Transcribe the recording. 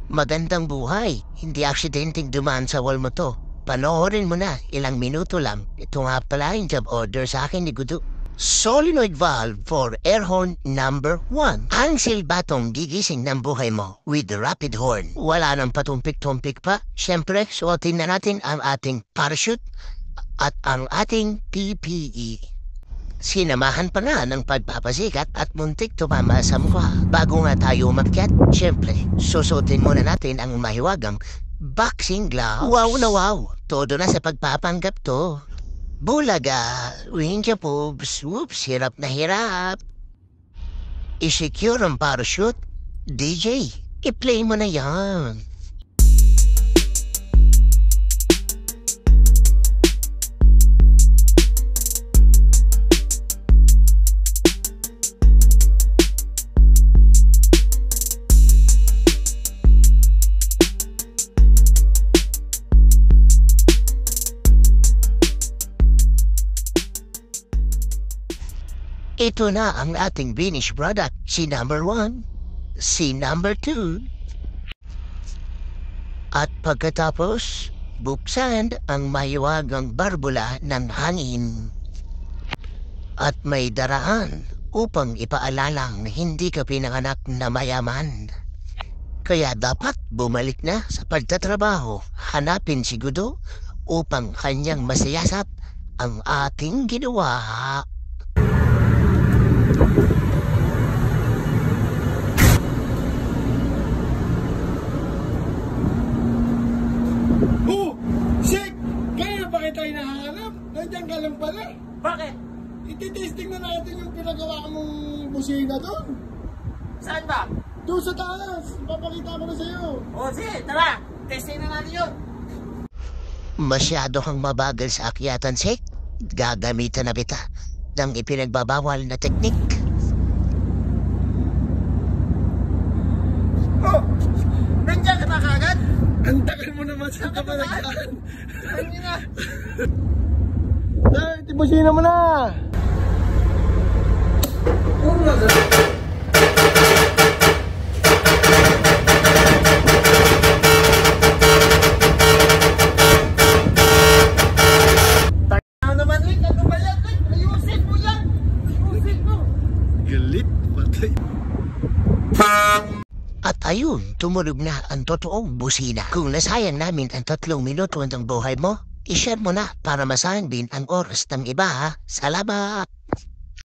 Magandang buhay. Hindi aksidenteng dumaan sa wall mo to. Panoorin mo na, ilang minuto lang. Ito nga pala yung job order sa akin ni Gudu. Solenoid valve for air horn number 1. Ang silbatong gigising ng buhay mo with the rapid horn. Wala nang patumpik-tumpik pa. Siyempre, suotin na natin ang ating parachute at ang ating PPE. Sinamahan pa nga ng pagpapasikat at muntik tumama sa mukha. Bago nga tayo umakyat, syempre, susutin muna natin ang mahiwagang boxing gloves. Wow na wow! Todo na sa pagpapanggap to. Bulaga, Winja Pubs, whoops, hirap na hirap. I-secure ang parachute. DJ, i-play mo na yan. Ito na ang ating finished product, si number 1, si number 2. At pagkatapos, buksan ang mahiwagang barbula ng hangin. At may daraan upang ipaalalang hindi ka pinanganak na mayaman. Kaya dapat bumalik na sa pagtatrabaho, hanapin si Gudo upang kanyang masayasat ang ating ginawa. Oh! Shit! Kaya ba kita hinahanap? Nandiyan ka lang pala. Bakit? Ititesting na natin yung pinagawa mong busina doon. Saan ba? Doon sa taas. Papakita ko na sa'yo. O sige, tara. Testing na natin yun. Masyado kang mabagal sa akyatan, Sek. Gagamitan na kita ng ipinagbabawal na teknik. Oh! Nandiyan ka na kagad? Ang tagal mo naman sa kamalagyan. Hindi na. Dahil, tibusina mo na. Ano naman, Rick? Ano ba yan, Rick? Ayusin mo yan. Ayusin mo. Galit, patay. At ayun, tumunog na ang totoong busina. Kung nasayang namin ang 3 minuto ng buhay mo, i-share mo na para masayang din ang oras ng iba, ha? Salamat!